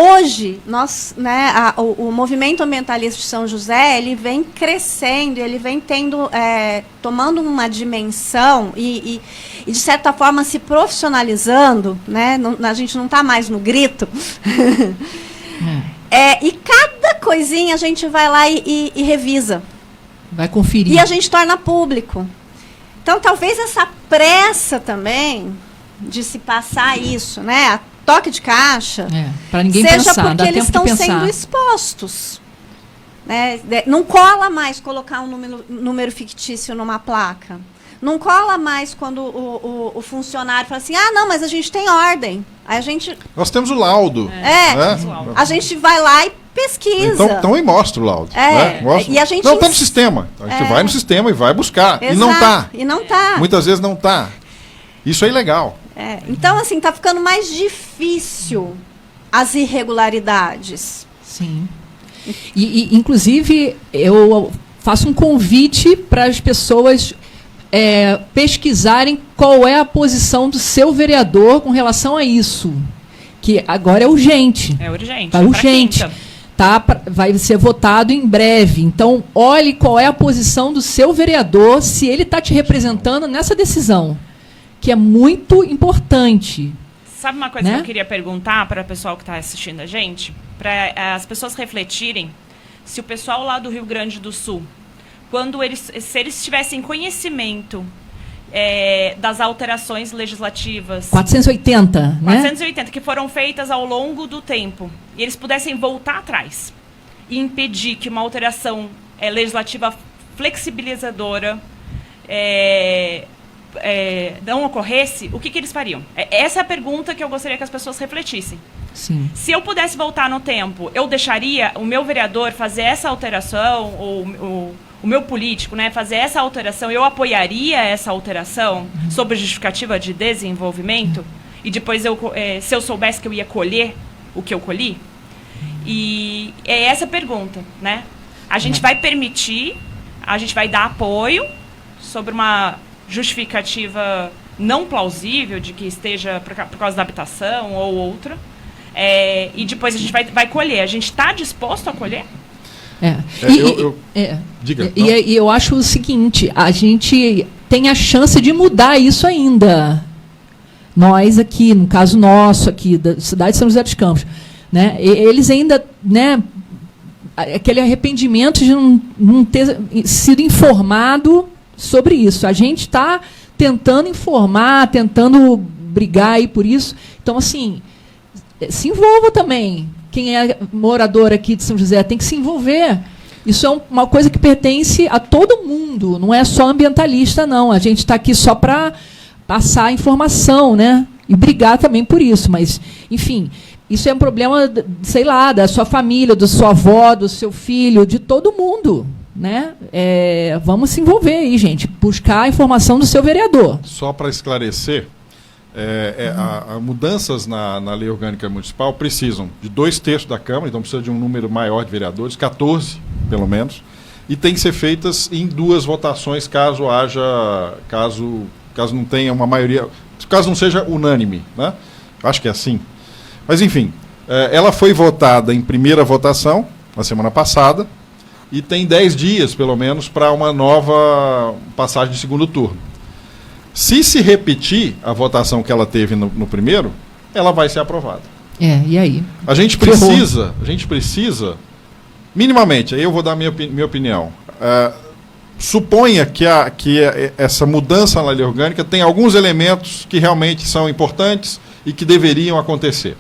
Hoje, nós, né, o movimento ambientalista de São José, ele vem crescendo, ele vem tomando uma dimensão e, de certa forma, se profissionalizando, né? A gente não está mais no grito. E cada coisinha a gente vai lá e revisa. Vai conferir. E a gente torna público. Então, talvez essa pressa também de se passar isso, né? Toque de caixa, para ninguém seja pensar, porque eles estão sendo expostos. Né? Não cola mais colocar um número fictício numa placa. Não cola mais quando o funcionário fala assim, não, mas a gente tem ordem. Aí a gente... Nós temos o laudo. Né? A gente vai lá e pesquisa. Então e mostra o laudo. Né? Mostra. E a gente não está no sistema. A gente vai no sistema e vai buscar. Exato. E não está. E não está. Muitas vezes não está. Isso é ilegal. Então, assim, está ficando mais difícil as irregularidades. Sim. E inclusive, eu faço um convite para as pessoas pesquisarem qual é a posição do seu vereador com relação a isso. Que agora é urgente. É urgente. Tá urgente. Vai ser votado em breve. Então, olhe qual é a posição do seu vereador, se ele está te representando nessa decisão, que é muito importante. Sabe uma coisa que eu queria perguntar para o pessoal que está assistindo a gente? Para as pessoas refletirem se o pessoal lá do Rio Grande do Sul, se eles tivessem conhecimento das alterações legislativas... 480, né? 480, que foram feitas ao longo do tempo, e eles pudessem voltar atrás e impedir que uma alteração legislativa flexibilizadora não ocorresse, o que eles fariam? Essa é a pergunta que eu gostaria que as pessoas refletissem. Sim. Se eu pudesse voltar no tempo, eu deixaria o meu vereador fazer essa alteração, ou o meu político, né, fazer essa alteração, eu apoiaria essa alteração sob justificativa de desenvolvimento, e depois, se eu soubesse que eu ia colher o que eu colhi? E é essa a pergunta, né? A gente vai permitir, a gente vai dar apoio sobre uma justificativa não plausível de que esteja por causa da habitação ou outra, e depois a gente vai colher. A gente está disposto a colher? Diga. E eu acho o seguinte, a gente tem a chance de mudar isso ainda. Nós aqui, no caso nosso aqui, da cidade de São José dos Campos, né, eles ainda, né, aquele arrependimento de não ter sido informado sobre isso. A gente está tentando informar, tentando brigar aí por isso. Então, assim, se envolva também. Quem é morador aqui de São José tem que se envolver. Isso é uma coisa que pertence a todo mundo, não é só ambientalista, não. A gente está aqui só para passar a informação, né? E brigar também por isso. Mas, enfim, isso é um problema, sei lá, da sua família, da sua avó, do seu filho, de todo mundo. Né? Vamos se envolver aí, gente. Buscar a informação do seu vereador. Só para esclarecer, mudanças na lei orgânica municipal precisam de 2/3 da Câmara, então precisa de um número maior de vereadores, 14 pelo menos, e tem que ser feitas em 2 votações caso não tenha uma maioria, caso não seja unânime, né? Acho que é assim. Mas enfim, ela foi votada em primeira votação na semana passada e tem 10 dias pelo menos para uma nova passagem de segundo turno. Se repetir a votação que ela teve no primeiro, ela vai ser aprovada. E aí? A gente precisa, minimamente, aí eu vou dar minha opinião. Suponha que essa mudança na lei orgânica tem alguns elementos que realmente são importantes e que deveriam acontecer.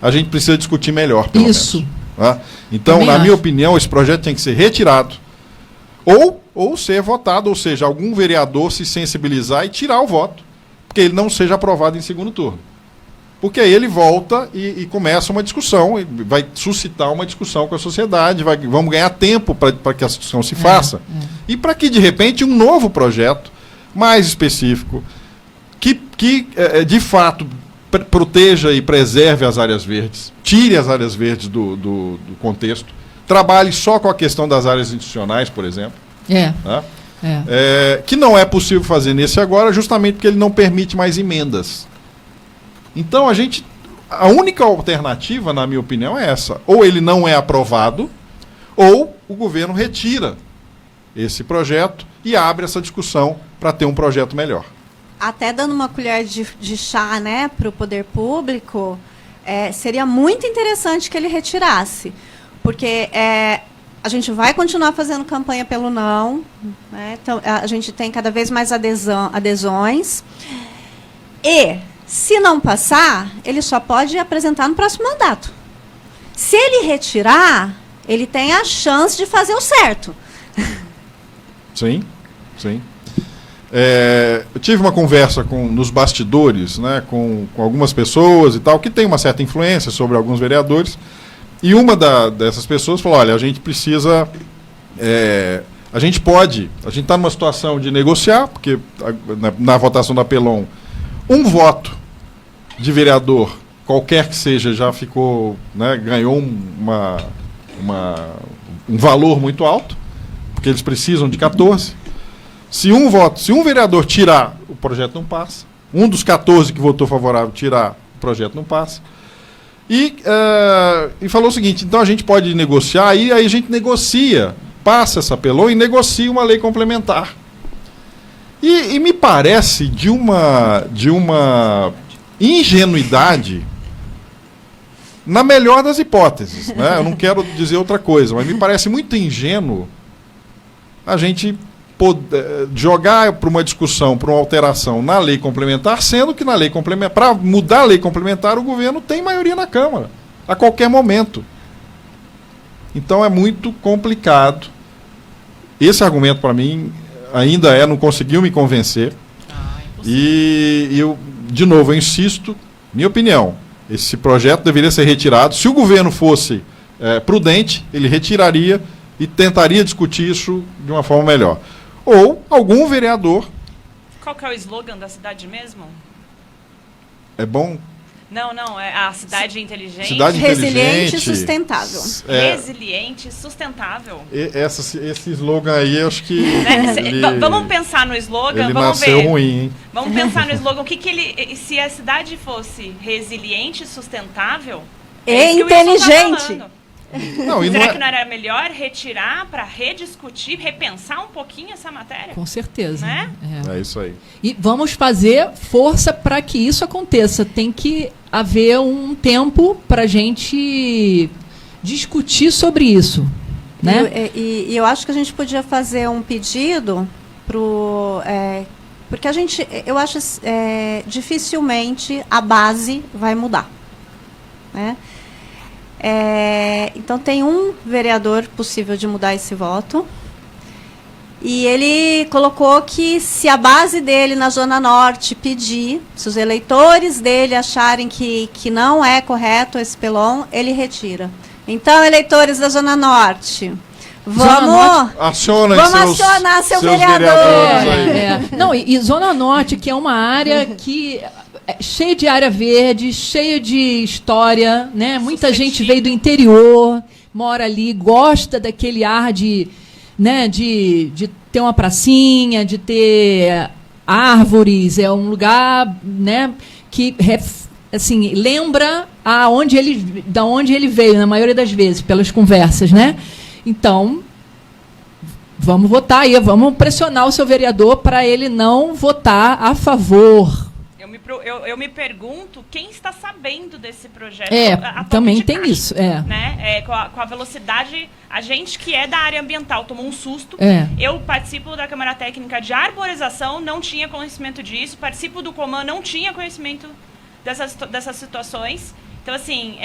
A gente precisa discutir melhor, pelo menos. Tá? Então, Também na minha acho. opinião, esse projeto tem que ser retirado ou ser votado, ou seja, algum vereador se sensibilizar e tirar o voto, porque ele não seja aprovado em segundo turno. Porque aí ele volta e começa uma discussão, e vai suscitar uma discussão com a sociedade, vamos ganhar tempo para que a discussão se faça, e para que, de repente, um novo projeto mais específico, que de fato proteja e preserve as áreas verdes, tire as áreas verdes do contexto, trabalhe só com a questão das áreas institucionais, por exemplo, tá? Que não é possível fazer nesse agora, justamente porque ele não permite mais emendas. Então, a única alternativa, na minha opinião, é essa. Ou ele não é aprovado, ou o governo retira esse projeto e abre essa discussão para ter um projeto melhor. Até dando uma colher de chá, né, para o poder público, seria muito interessante que ele retirasse. Porque a gente vai continuar fazendo campanha pelo não, né, então a gente tem cada vez mais adesões. E, se não passar, ele só pode apresentar no próximo mandato. Se ele retirar, ele tem a chance de fazer o certo. Sim, sim. Eu tive uma conversa nos bastidores, né, com algumas pessoas e tal, que tem uma certa influência sobre alguns vereadores, e uma dessas pessoas falou, olha, a gente precisa... a gente está numa situação de negociar, porque na votação da Pelon, um voto de vereador, qualquer que seja, já ficou, né, ganhou um valor muito alto, porque eles precisam de 14. Se um vereador tirar, o projeto não passa. Um dos 14 que votou favorável tirar, o projeto não passa. E falou o seguinte, então a gente pode negociar, e aí a gente negocia, passa essa Pelon e negocia uma lei complementar. E me parece de uma ingenuidade, na melhor das hipóteses, né? Eu não quero dizer outra coisa, mas me parece muito ingênuo a gente jogar para uma discussão, para uma alteração na lei complementar, sendo que na lei complementar, para mudar a lei complementar, o governo tem maioria na Câmara, a qualquer momento. Então é muito complicado. Esse argumento, para mim, ainda não conseguiu me convencer. E eu, de novo, eu insisto, minha opinião, esse projeto deveria ser retirado. Se o governo fosse prudente, ele retiraria e tentaria discutir isso de uma forma melhor. Ou algum vereador... Qual que é o slogan da cidade mesmo? É bom... Não, é a cidade inteligente. Cidade resiliente inteligente, e sustentável. Resiliente e sustentável. Esse slogan aí, eu acho que... Vamos pensar no slogan, ele vamos nasceu ver. ruim, hein? Vamos pensar no slogan. O que ele... Se a cidade fosse resiliente e sustentável... E inteligente. Não, Será que não era melhor retirar para rediscutir, repensar um pouquinho essa matéria? Com certeza. Né? É isso aí. E vamos fazer força para que isso aconteça. Tem que haver um tempo para a gente discutir sobre isso. Né? E eu acho que a gente podia fazer um pedido porque eu acho dificilmente a base vai mudar. Né? Então tem um vereador possível de mudar esse voto. E ele colocou que se a base dele na Zona Norte pedir, se os eleitores dele acharem que não é correto esse Pelon, ele retira. Então, eleitores da Zona Norte, vamos acionar seu vereador. Não, e Zona Norte, que é uma área que... cheio de área verde, cheio de história, né? Muita gente veio do interior, mora ali, gosta daquele ar de ter uma pracinha, de ter árvores, é um lugar, né, que assim, lembra da onde ele veio, na maioria das vezes, pelas conversas, né? Então, vamos votar aí, vamos pressionar o seu vereador para ele não votar a favor. Eu me pergunto quem está sabendo desse projeto. Também tem isso. Né? Com a velocidade, a gente que é da área ambiental tomou um susto. Eu participo da Câmara Técnica de Arborização, não tinha conhecimento disso. Participo do Coman, não tinha conhecimento dessas situações. Então, assim,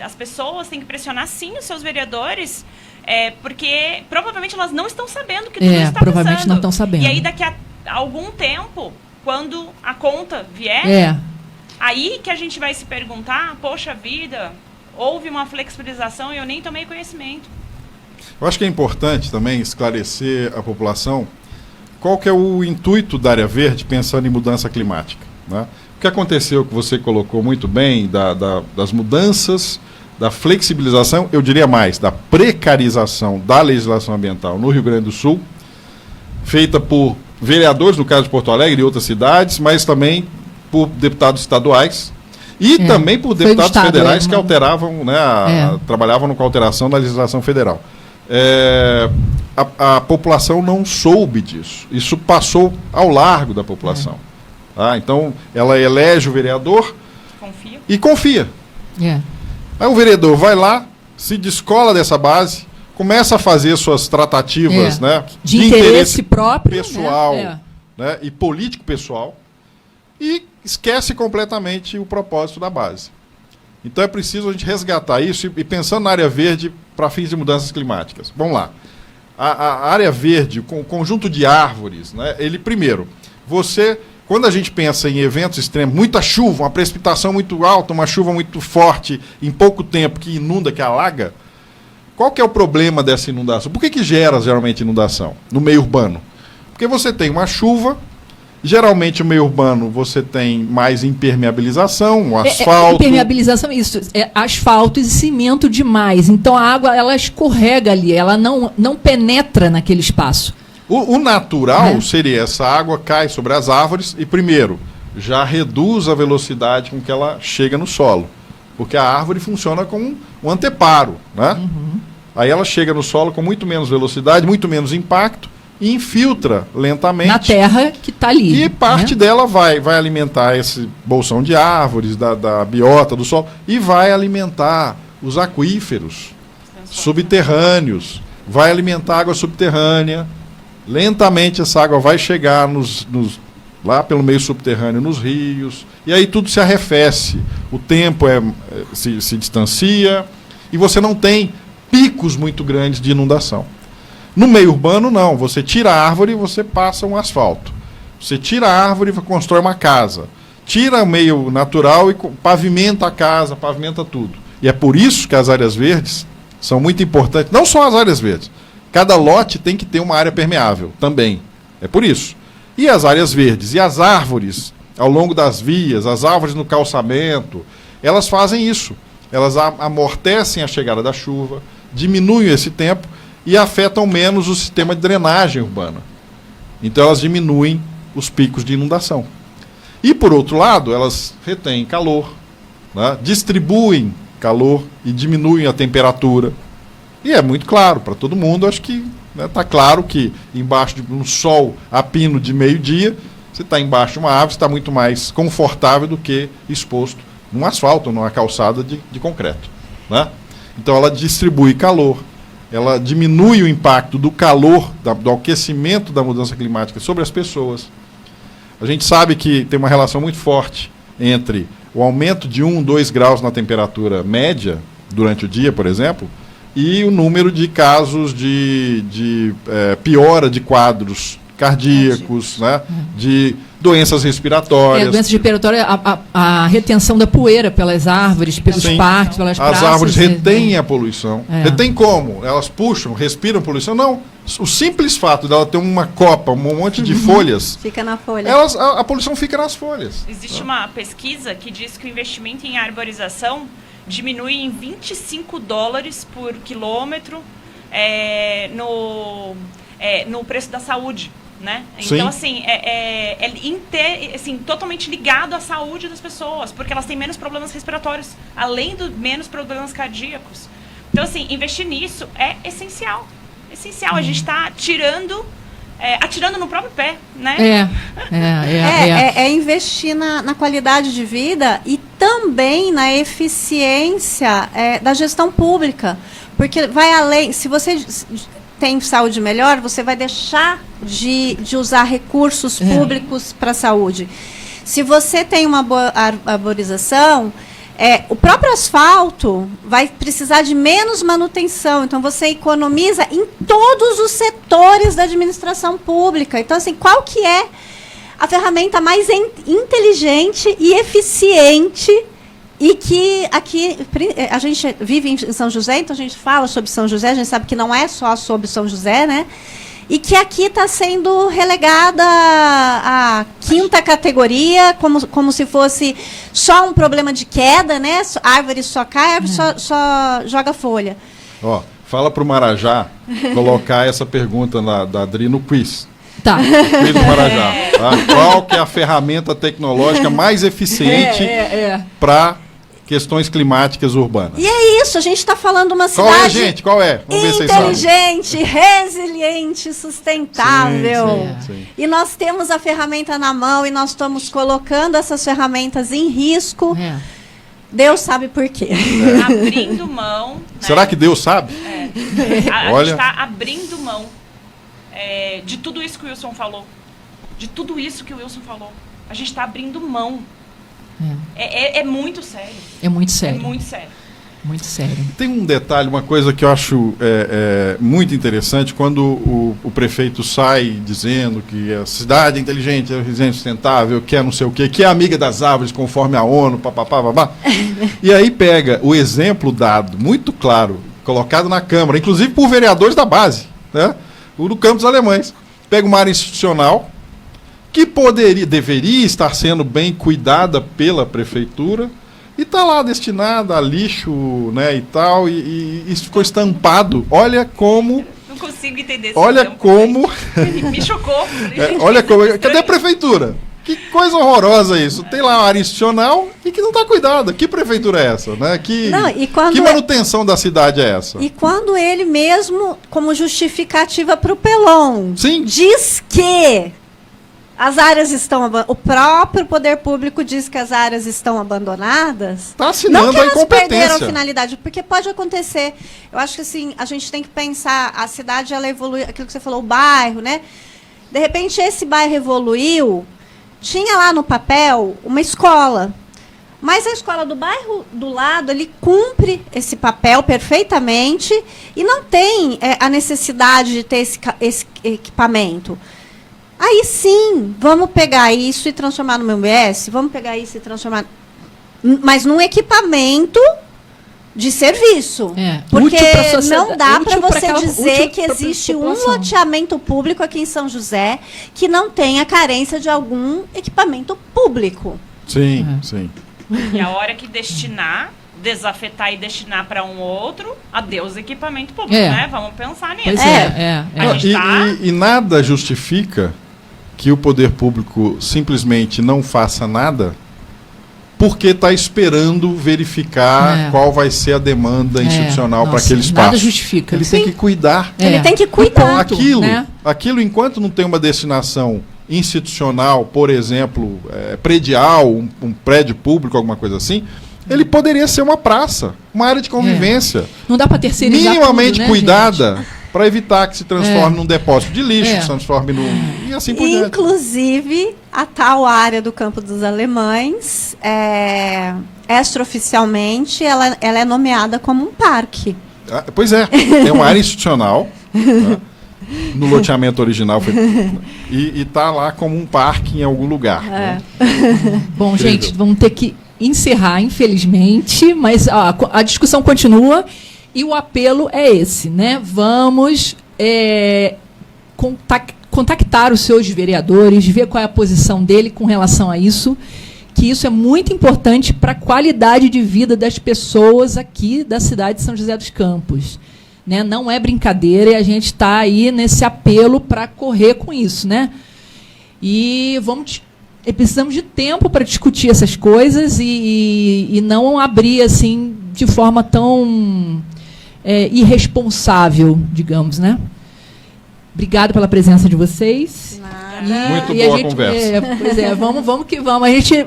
as pessoas têm que pressionar, sim, os seus vereadores, porque provavelmente elas não estão sabendo que tudo isso está provavelmente passando. Não estão sabendo. E aí, daqui a algum tempo... Quando a conta vier, aí que a gente vai se perguntar, poxa vida, houve uma flexibilização e eu nem tomei conhecimento. Eu acho que é importante também esclarecer a população qual que é o intuito da área verde pensando em mudança climática. Né? O que aconteceu, que você colocou muito bem, das mudanças, da flexibilização, eu diria mais, da precarização da legislação ambiental no Rio Grande do Sul, feita por vereadores, no caso de Porto Alegre e outras cidades, mas também por deputados estaduais, E também por deputados Estado, federais que alteravam, né, trabalhavam com a alteração da legislação federal. A população não soube disso. Isso passou ao largo da população. Tá? Então, ela elege o vereador e confia. Aí o vereador vai lá, se descola dessa base, começa a fazer suas tratativas, né, de interesse próprio, pessoal, né, e político pessoal, e esquece completamente o propósito da base. Então é preciso a gente resgatar isso e pensando na área verde para fins de mudanças climáticas. Vamos lá. A área verde, com o conjunto de árvores, né, ele primeiro, quando a gente pensa em eventos extremos, muita chuva, uma precipitação muito alta, uma chuva muito forte, em pouco tempo, que inunda, que alaga, qual que é o problema dessa inundação? Por que gera geralmente inundação no meio urbano? Porque você tem uma chuva, geralmente no meio urbano você tem mais impermeabilização, o asfalto. Impermeabilização, isso, asfalto e cimento demais. Então a água ela escorrega ali, ela não penetra naquele espaço. O natural seria essa água cai sobre as árvores e, primeiro, já reduz a velocidade com que ela chega no solo. Porque a árvore funciona como um anteparo, né? Aí ela chega no solo com muito menos velocidade, muito menos impacto e infiltra lentamente. Na terra que está ali. E parte dela vai alimentar esse bolsão de árvores, da biota do solo, e vai alimentar os aquíferos subterrâneos, vai alimentar a água subterrânea. Lentamente essa água vai chegar lá pelo meio subterrâneo nos rios, e aí tudo se arrefece, o tempo se distancia, e você não tem picos muito grandes de inundação. No meio urbano, não. Você tira a árvore e você passa um asfalto. Você tira a árvore e constrói uma casa. Tira o meio natural e pavimenta a casa, pavimenta tudo. E é por isso que as áreas verdes são muito importantes. Não só as áreas verdes. Cada lote tem que ter uma área permeável também. É por isso. E as áreas verdes e as árvores ao longo das vias, as árvores no calçamento, elas fazem isso. Elas amortecem a chegada da chuva, diminuem esse tempo e afetam menos o sistema de drenagem urbana. Então elas diminuem os picos de inundação. E, por outro lado, elas retêm calor, né, distribuem calor e diminuem a temperatura. E é muito claro para todo mundo, acho que está claro que embaixo de um sol a pino de meio-dia, você está embaixo de uma árvore, está muito mais confortável do que exposto num asfalto, numa calçada de concreto. Né? Então ela distribui calor, ela diminui o impacto do calor, do aquecimento da mudança climática sobre as pessoas. A gente sabe que tem uma relação muito forte entre o aumento de 1, 2 graus na temperatura média durante o dia, por exemplo, e o número de casos de piora de quadros cardíacos, né, de doenças respiratórias. Doenças respiratórias, a retenção da poeira pelas árvores, pelos parques, pelas praças. As árvores retêm a poluição. Retêm como? Elas puxam, respiram poluição? Não. O simples fato dela ter uma copa, um monte de folhas... Fica na folha. A poluição fica nas folhas. Existe uma pesquisa que diz que o investimento em arborização diminui em $25 por quilômetro no preço da saúde. Né? Então, assim, assim, totalmente ligado à saúde das pessoas, porque elas têm menos problemas respiratórios, além de menos problemas cardíacos. Então, assim, investir nisso é essencial. Essencial. A gente está atirando no próprio pé, né? É investir na qualidade de vida e também na eficiência da gestão pública. Porque vai além... Se você tem saúde melhor, você vai deixar de usar recursos públicos para a saúde. Se você tem uma boa arborização, o próprio asfalto vai precisar de menos manutenção. Então, você economiza em todos os setores da administração pública. Então, assim, qual que é a ferramenta mais inteligente e eficiente e que aqui a gente vive em São José, então a gente fala sobre São José, a gente sabe que não é só sobre São José, né? E que aqui está sendo relegada à 5ª categoria, como se fosse só um problema de queda, né? A árvore só cai, a árvore só joga folha. Fala para o Marajá colocar essa pergunta da Adri no quiz. Tá. Quiz do Marajá. Tá? Qual que é a ferramenta tecnológica mais eficiente para questões climáticas urbanas? E é isso, a gente está falando de uma cidade... Qual é, gente? Qual é? Vamos ver se vocês sabem. Inteligente, resiliente, sustentável. Sim. E nós temos a ferramenta na mão e nós estamos colocando essas ferramentas em risco. Deus sabe por quê. Abrindo mão. Né? Será que Deus sabe? A Olha. gente está abrindo mão de tudo isso que o Wilson falou. De tudo isso que o Wilson falou. A gente está abrindo mão. É muito sério. É muito sério. É muito sério. Muito sério. Tem um detalhe, uma coisa que eu acho muito interessante, quando o prefeito sai dizendo que a cidade é inteligente, é resiliente, sustentável, que é não sei o quê, que é amiga das árvores, conforme a ONU, papapá. E aí pega o exemplo dado, muito claro, colocado na Câmara, inclusive por vereadores da base, né? O do Campos Alemães. Pega uma área institucional que deveria estar sendo bem cuidada pela prefeitura, e está lá destinada a lixo, né, e tal, e isso ficou estampado. Olha como... Não consigo entender esse Olha exemplo, como... Me chocou. olha como... Cadê a prefeitura? Que coisa horrorosa isso. Tem lá uma área institucional e que não está cuidada. Que prefeitura é essa? Né? Que manutenção da cidade é essa? E quando ele mesmo, como justificativa para o Pelon, Sim. diz que as áreas estão... O próprio poder público diz que as áreas estão abandonadas. Está assinando não que a elas incompetência. perderam a finalidade, porque pode acontecer. Eu acho que assim, a gente tem que pensar, a cidade ela evolui, aquilo que você falou, o bairro, né? De repente esse bairro evoluiu, tinha lá no papel uma escola. Mas a escola do bairro do lado, ele cumpre esse papel perfeitamente e não tem a necessidade de ter esse equipamento. Aí sim, vamos pegar isso e transformar no MBS, vamos pegar isso e transformar... Mas num equipamento de serviço. Porque não dá para você dizer que existe um loteamento público aqui em São José que não tenha carência de algum equipamento público. Sim, sim. E a hora que desafetar e destinar para um outro, adeus equipamento público, né? Vamos pensar nisso. E nada justifica que o poder público simplesmente não faça nada porque está esperando verificar qual vai ser a demanda institucional para aquele espaço. Nada justifica. Ele tem que cuidar. Ele tem que cuidar. Aquilo, enquanto não tem uma destinação institucional, por exemplo, predial, um prédio público, alguma coisa assim, ele poderia ser uma praça, uma área de convivência. Não dá para terceirizar minimamente tudo, né, cuidada, para evitar que se transforme num depósito de lixo, que se transforme num... E assim por diante. Inclusive, a tal área do Campo dos Alemães, extraoficialmente, ela é nomeada como um parque. Pois é uma área institucional, tá? No loteamento original e está lá como um parque em algum lugar. Né? Bom, gente, vamos ter que encerrar, infelizmente, mas a discussão continua e o apelo é esse, né? Vamos contactar os seus vereadores, ver qual é a posição dele com relação a isso, que isso é muito importante para a qualidade de vida das pessoas aqui da cidade de São José dos Campos. Né? Não é brincadeira e a gente está aí nesse apelo para correr com isso. Né? E precisamos de tempo para discutir essas coisas e não abrir assim de forma tão irresponsável, digamos. Né? Obrigado pela presença de vocês. Muito boa a conversa. Pois vamos que vamos. A gente...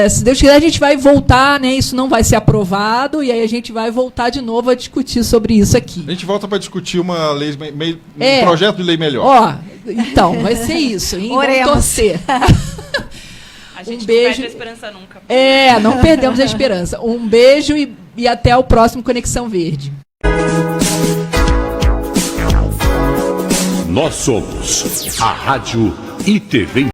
se Deus quiser, a gente vai voltar, né? Isso não vai ser aprovado, e aí a gente vai voltar de novo a discutir sobre isso aqui. A gente volta para discutir uma lei, um projeto de lei melhor. Então, vai ser isso, hein? Vamos torcer. A gente não perde a esperança nunca. Não perdemos a esperança. Um beijo e até o próximo Conexão Verde. Nós somos a Rádio e TV